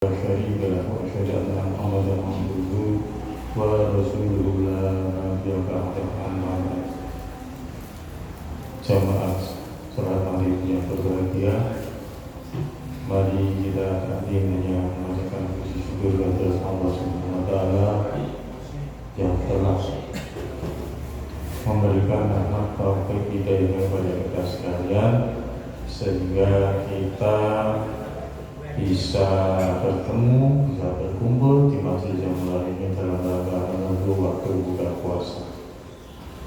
شريك له وأشهد أن محمدا عبده ورسوله لا نبي بعده أما بعد. Jamaah salat maghrib yang berbahagia, mari kita akhirnya mengucapkan puji syukur kepada Allah Subhanahu wa taala yang telah memberikan rahmat taufik hidayah kepada kita sekalian sehingga kita bisa bertemu, bisa berkumpul di Masjid Jamul ini dalam rangka menunggu waktu buka puasa,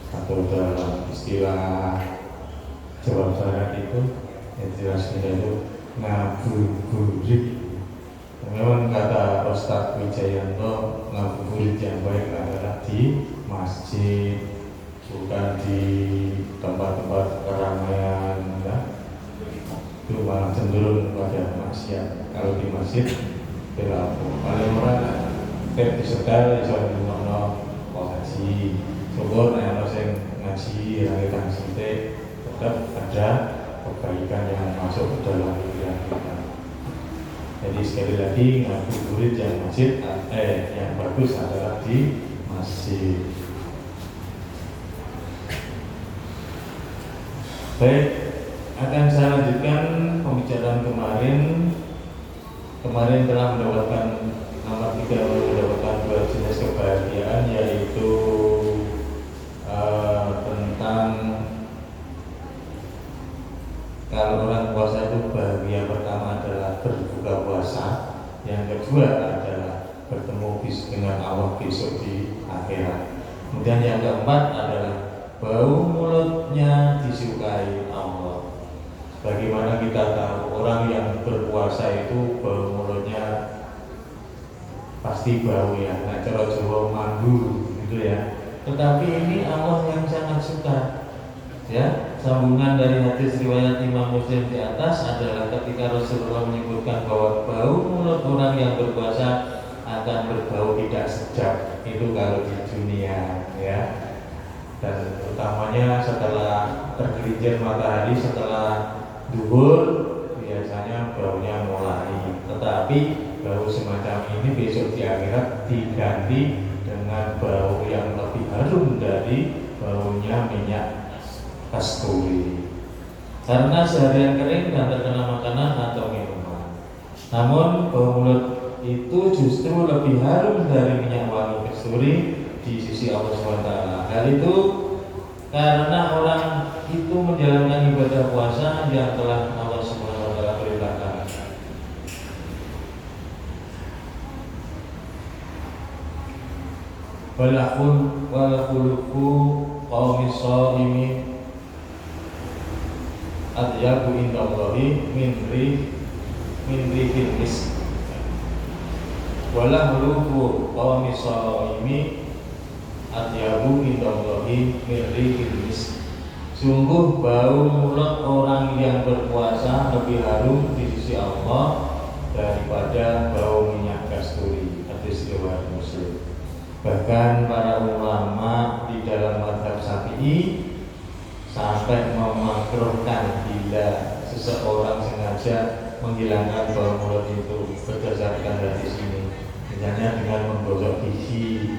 atau dalam istilah Jawa Barat itu jelasnya itu ngabuburit. Memang kata Ustaz Wijayanto, ngabuburit yang baik adalah di masjid, bukan di tempat-tempat keramaian ya. Itu malah cenderung pada maksiat. Kalau di masjid berlaku paling orang disetel iso ngono ngaji. Syukur nek ana sing ngaji yang kita sinte tetap ada kebaikan yang masuk ke dalam pikiran kita. Jadi sekali lagi ngabuburit yang masjid yang bagus adalah di masjid. Baik, akan saya lanjutkan pembicaraan kemarin telah mendapatkan nomor 3, mendapatkan 2 jenis kebahagiaan, yaitu tentang kalau orang puasa itu bahagia pertama adalah berbuka puasa, yang kedua adalah bertemu dengan Allah besok di akhirat, kemudian yang keempat adalah bau mulutnya disukai Allah. Bagaimana kita tahu orang yang berpuasa itu bau mulutnya pasti bau ya, nah cara Jawa mandu gitu ya. Tetapi ini Allah yang sangat suka ya. Sambungan dari hadis riwayat Imam Muslim di atas adalah ketika Rasulullah menyebutkan bahwa bau mulut orang yang berpuasa akan berbau tidak sedap, itu kalau di dunia ya. Dan utamanya setelah tergelincir matahari, setelah duhur biasanya baunya mulai, tetapi bau semacam ini besok di akhirat diganti dengan bau yang lebih harum dari baunya minyak kasturi, karena seharian kering dan terkena makanan atau minuman. Namun bau mulut itu justru lebih harum dari minyak wangi kasturi di sisi Allah SWT. Hal itu karena orang itu menjalankan ibadah puasa yang telah Allah SWT perintahkan. Wal khuluqu qaumi shaimin atyabu indallahi min rihil misk. Wal khuluqu qaumi shaimin atyabu indallahi min rihil misk. Sungguh bau mulut orang yang berpuasa lebih harum di sisi Allah daripada bau minyak kasturi. Hadis riwayat Muslim. Bahkan para ulama di dalam mazhab Syafi'i sampai memakruhkan bila seseorang sengaja menghilangkan bau mulut itu berdasarkan hadis ini, misalnya dengan menggosok gigi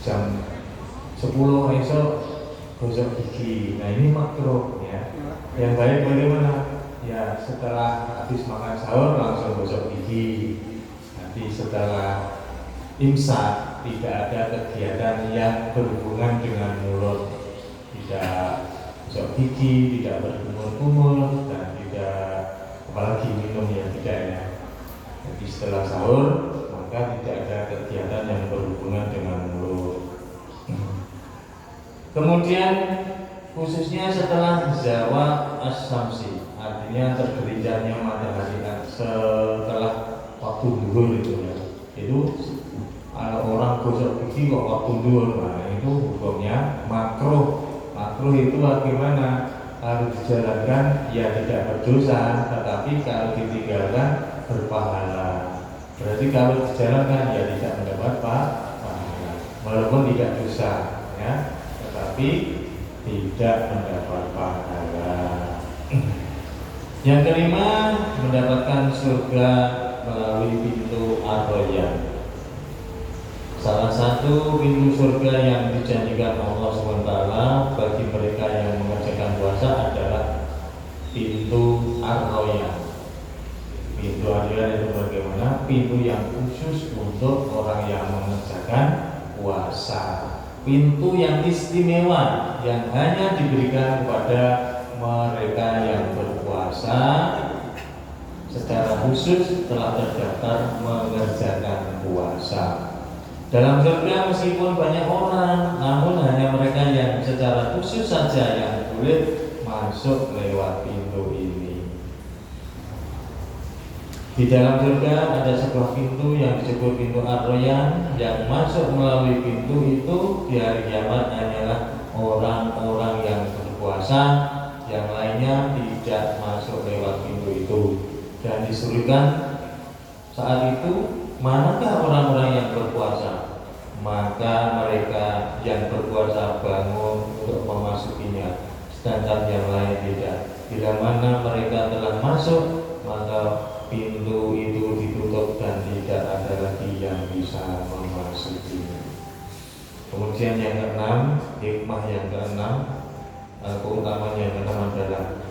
jam 10 esok gosok gigi. Nah ini makruh ya. Yang baik bagaimana? Ya setelah habis makan sahur langsung gosok gigi. Nanti setelah imsak tidak ada kegiatan yang berhubungan dengan mulut, tidak gosok gigi, tidak berkumur-kumur, dan tidak apalagi minum ya, tidak ya. Jadi setelah sahur maka tidak ada kegiatan yang berhubungan dengan mulut. Kemudian khususnya setelah zawal as-samsi, artinya tergelincirnya matahari setelah waktu duhur itu ya. Itu kalau orang gosok gigi kok waktu duhur, nah itu hukumnya makruh. Makruh itu bagaimana? Kalau dijalankan ya tidak berdosa, tetapi kalau ditinggalkan berpahala. Berarti kalau dijalankan ya tidak mendapat pahala, walaupun tidak dosa ya, tetapi tidak mendapat pahala. Yang kelima, mendapatkan surga melalui pintu Ar-Rayyan. Salah satu pintu surga yang dijanjikan Allah SWT bagi mereka yang mengerjakan puasa adalah pintu Ar-Rayyan. Pintu Ar-Rayyan itu bagaimana? Pintu yang khusus untuk orang yang mengerjakan puasa. Pintu yang istimewa yang hanya diberikan kepada mereka yang berpuasa secara khusus telah terdaftar mengerjakan puasa. Dalam surga meskipun banyak orang, namun hanya mereka yang secara khusus saja yang boleh masuk lewat pintu ini. Di dalam surga ada sebuah pintu yang disebut pintu Ar-Rayyan, yang masuk melalui pintu itu di hari kiamat hanyalah orang-orang yang berpuasa, yang lainnya tidak masuk lewat pintu itu. Dan disuruhkan saat itu, manakah orang-orang yang berpuasa? Maka mereka yang berpuasa bangun untuk memasukinya, sedangkan yang lain tidak. Bila mana mereka telah masuk, maka pintu itu ditutup dan tidak ada lagi yang bisa memasukinya. Kemudian yang keenam, hikmah yang keenam, keutamaan yang keenam adalah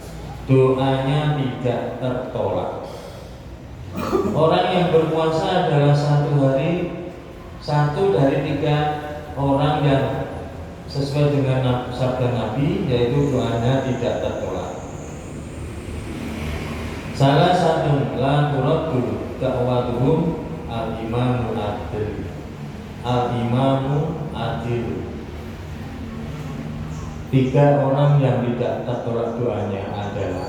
doanya tidak tertolak. Orang yang berpuasa adalah satu dari 3 orang yang sesuai dengan sabda Nabi, yaitu doanya tidak tertolak. Salah satu la turaddu da'watuhum al-imamu adil. Al-imamu adil. 3 orang yang tidak tertolak doanya adalah: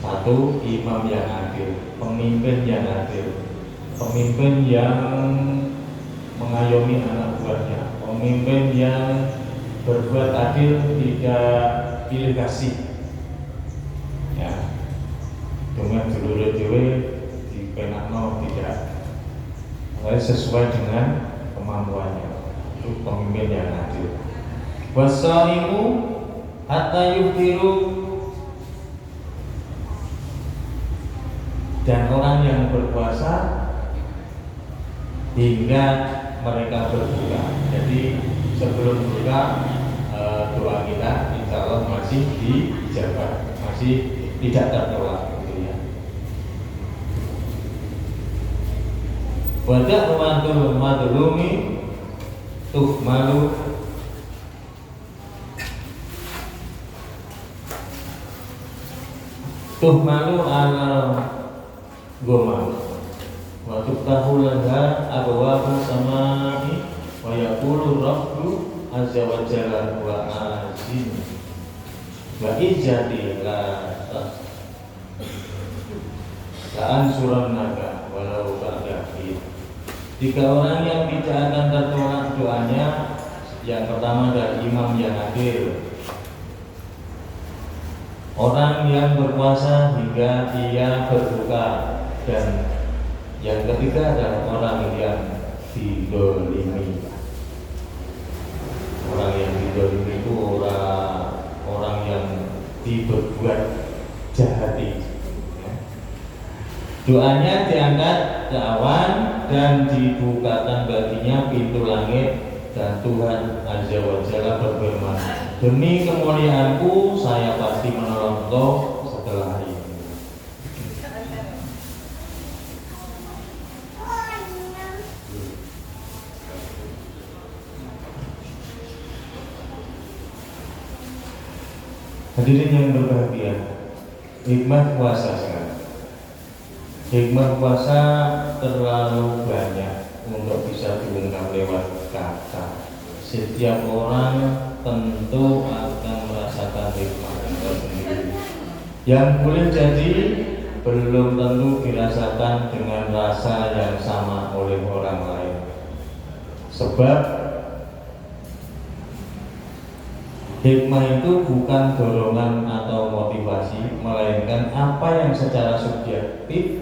1. Imam yang adil, pemimpin yang adil, pemimpin yang mengayomi anak buahnya, pemimpin yang berbuat adil, tidak pilih kasih, ya, dengan dulur dewe di penakno, tidak, sesuai dengan kemampuannya. Itu pemimpin yang adil. Wasaimu hatta yuftiru, dan orang yang berpuasa hingga mereka berbuka. Jadi sebelum buka, doa kita insya Allah masih dijawab, masih tidak tertolak, gitu ya. Wadah matul madlumi tuhmalu ala goma wa tuftahu laha abwaaba samai wa yaqulu rabbu azza wa jalla wa azim wa ijadi la ansurannaka walau ba'da hin. 3 orang yang tidak akan tertolak doanya, yang pertama adalah imam yang adil, orang yang berpuasa hingga ia berbuka, dan yang ketiga adalah orang yang didolimi. Orang yang didolimi itu orang yang diberbuat jahati. Doanya diangkat ke awan dan dibukakan baginya pintu langit, dan Tuhan Azza wa Jalla berfirman, demi kemuliaanku saya pasti menolong engkau setelah ini. Hadirin yang berbahagia, hikmah puasa sekarang. Hikmah puasa terlalu banyak untuk bisa diungkap lewat kata. Setiap orang tentu akan merasakan hikmah tersendiri, yang boleh jadi belum tentu dirasakan dengan rasa yang sama oleh orang lain. Sebab hikmah itu bukan dorongan atau motivasi, melainkan apa yang secara subjektif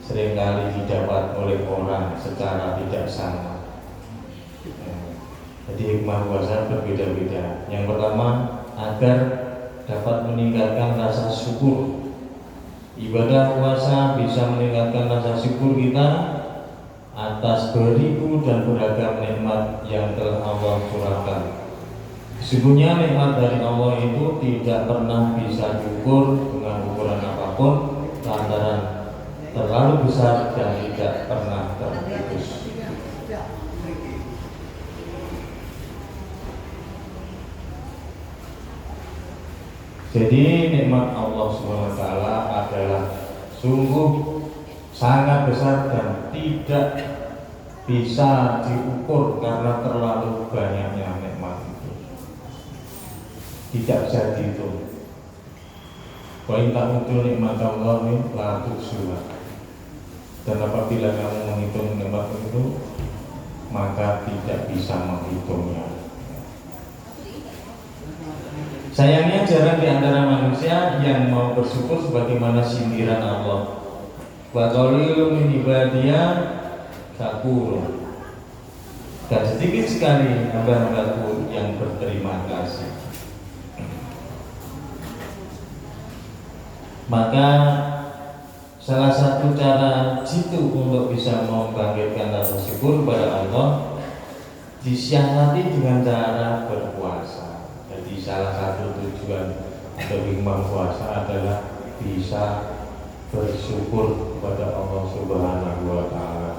seringkali didapat oleh orang secara tidak sama. Jadi hikmah puasa berbeda-beda. Yang pertama, agar dapat meningkatkan rasa syukur. Ibadah puasa bisa meningkatkan rasa syukur kita atas beribu dan beragam nikmat yang telah Allah curahkan. Sesungguhnya nikmat dari Allah itu tidak pernah bisa diukur dengan ukuran apapun lantaran terlalu besar dan tidak pernah terputus. Jadi nikmat Allah SWT adalah sungguh sangat besar dan tidak bisa diukur karena terlalu banyaknya nikmat itu. Tidak bisa dihitung. Wa in ta'uddu nikmatallahi la tuhsuha. Dan apabila kamu menghitung nikmat itu, maka tidak bisa menghitungnya. Sayangnya jarang di antara manusia yang mau bersyukur sebagaimana sindiran Allah. Wa qalilun min ibadiyah syakur. Dan sedikit sekali hamba-hambaku yang berterima kasih. Maka salah satu cara jitu untuk bisa membangkitkan rasa syukur kepada Allah disiasati dengan cara berpuasa. Jadi salah satu tujuan atau hikmah puasa adalah bisa bersyukur kepada Allah Subhanahu wa Ta'ala.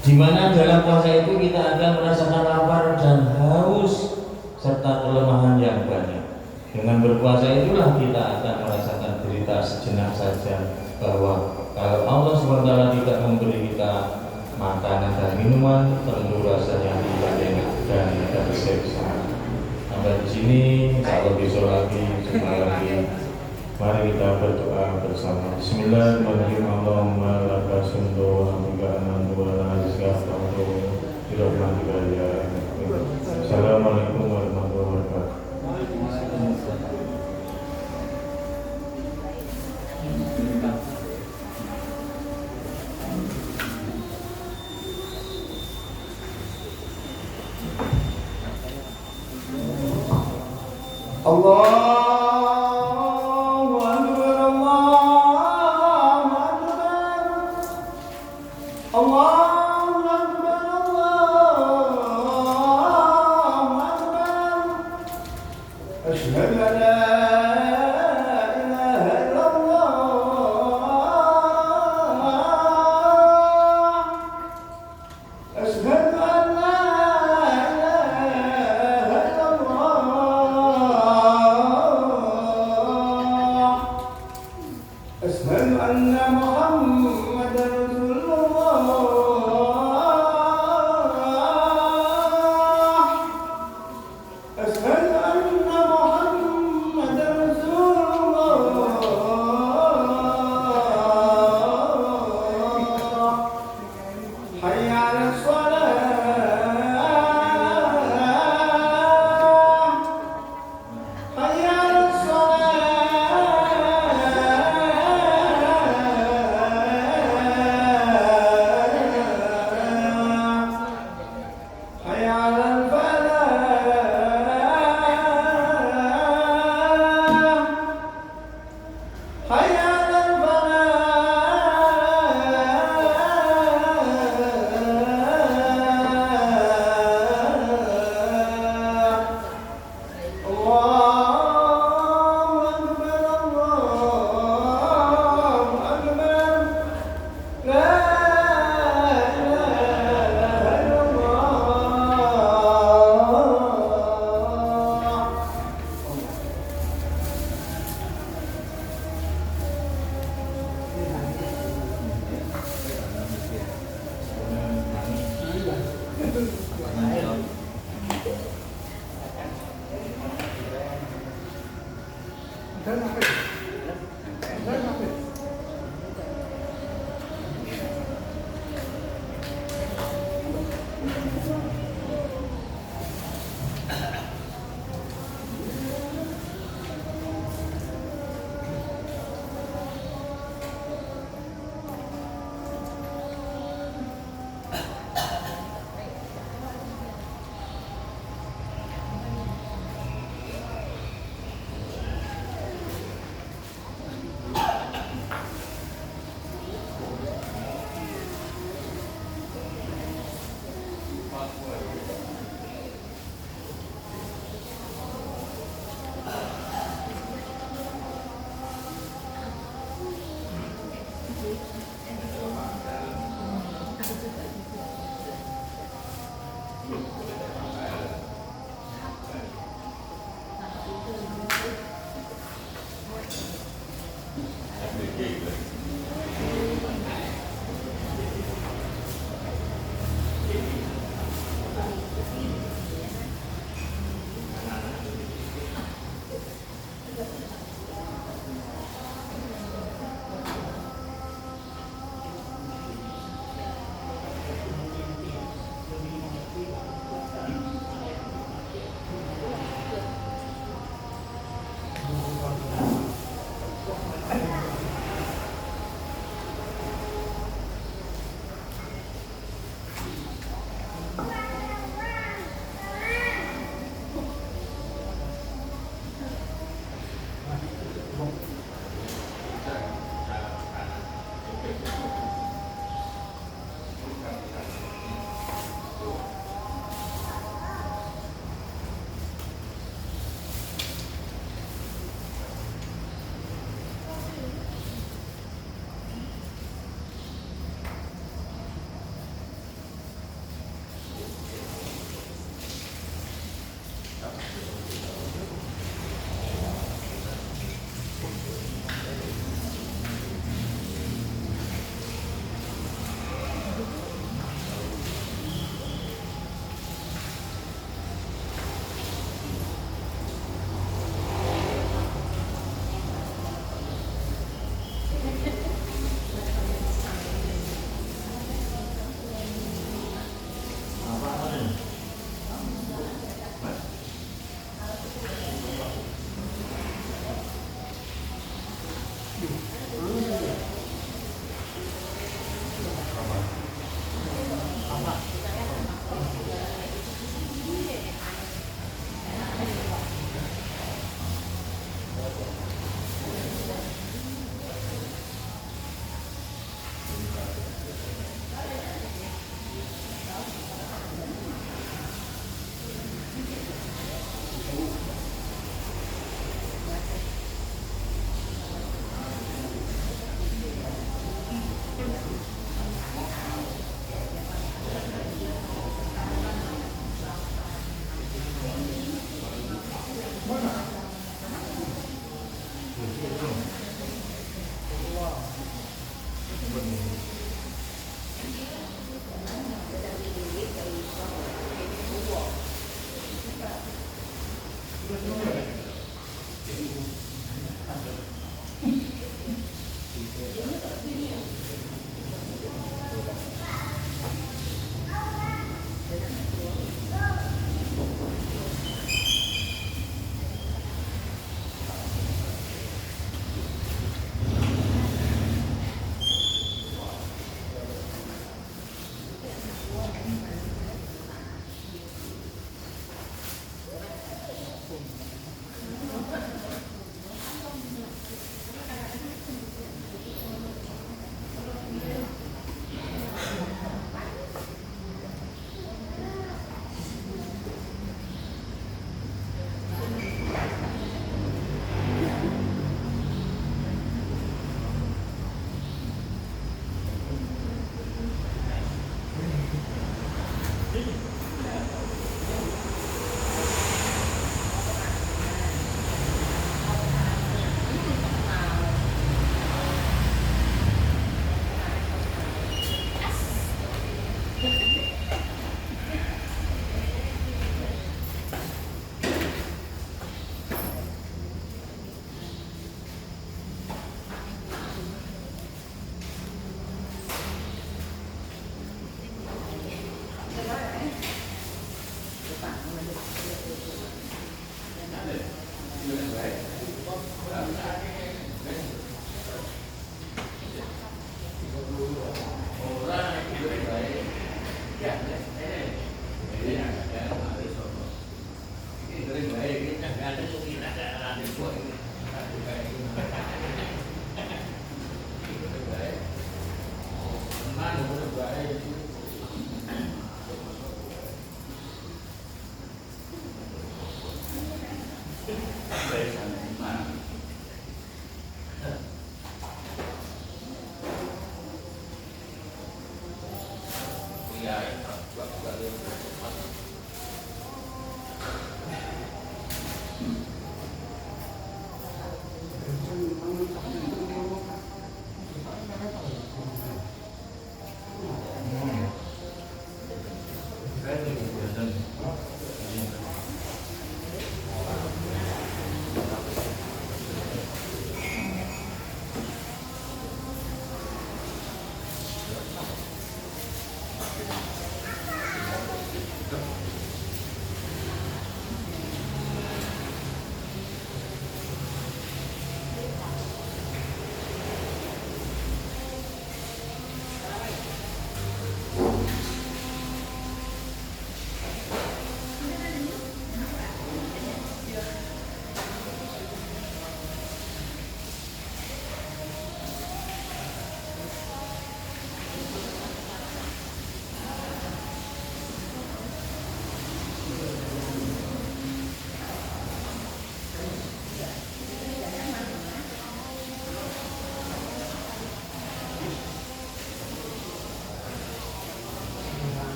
Di mana dalam puasa itu kita akan merasakan lapar dan haus serta kelemahan yang banyak. Dengan berpuasa itulah kita akan merasakan derita sejenak saja bahwa kalau Allah SWT tidak memberi kita makanan dan minuman, tentu rasanya tidak enak dan tersiksa. Sampai di sini, kalau besok lagi, jumpa lagi. Mari kita berdoa bersama. Bismillahirrahmanirrahim. Allahumma laka sumtu wa bika amantu wa la rizqa ta'udu birahmatika ya rahim. Assalamualaikum warahmatullahi wabarakatuh. Allahu Akbar, Allahu Akbar, Allahu Akbar, Allahu Akbar. Asyhadu an la ilaha illallah. Asyhadu an la أشهد أن محمدا رسول الله. أشهد أن محمدا رسول الله. حي على الصلاة، حي على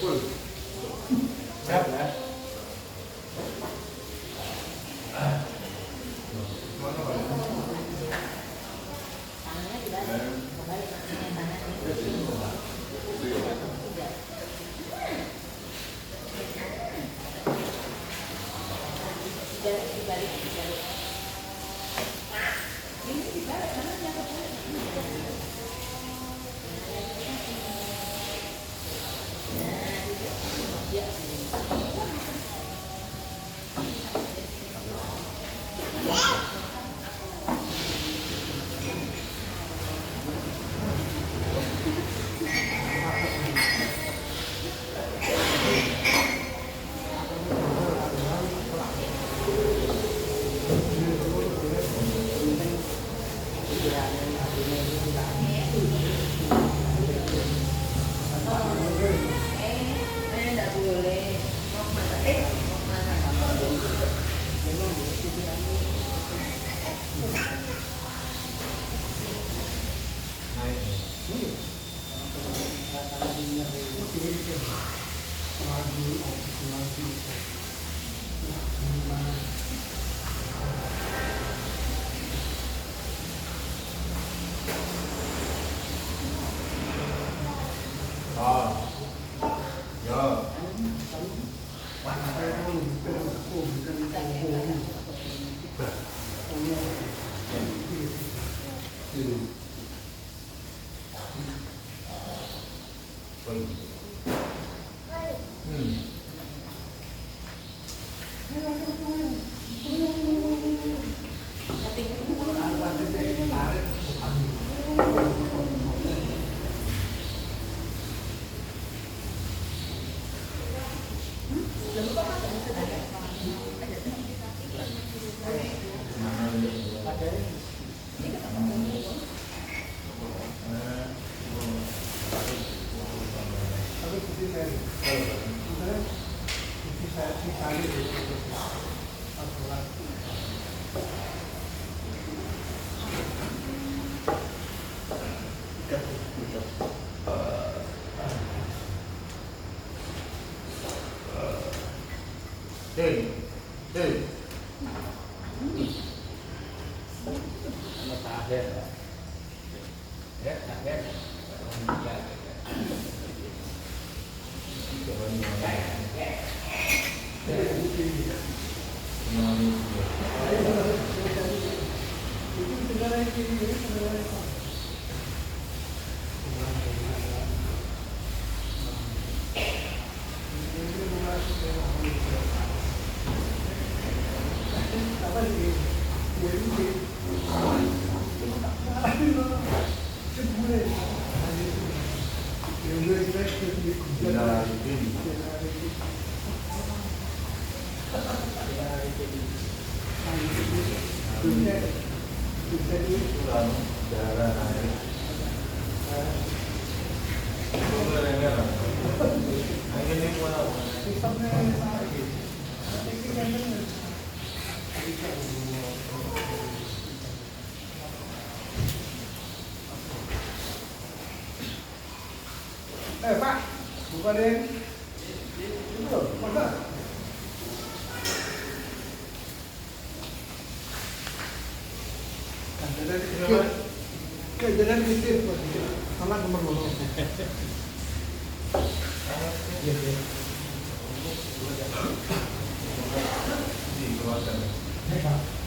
Siap ya. Pak, bukain itu, mana? Jalan gitu, salah nomor dulu. Iya.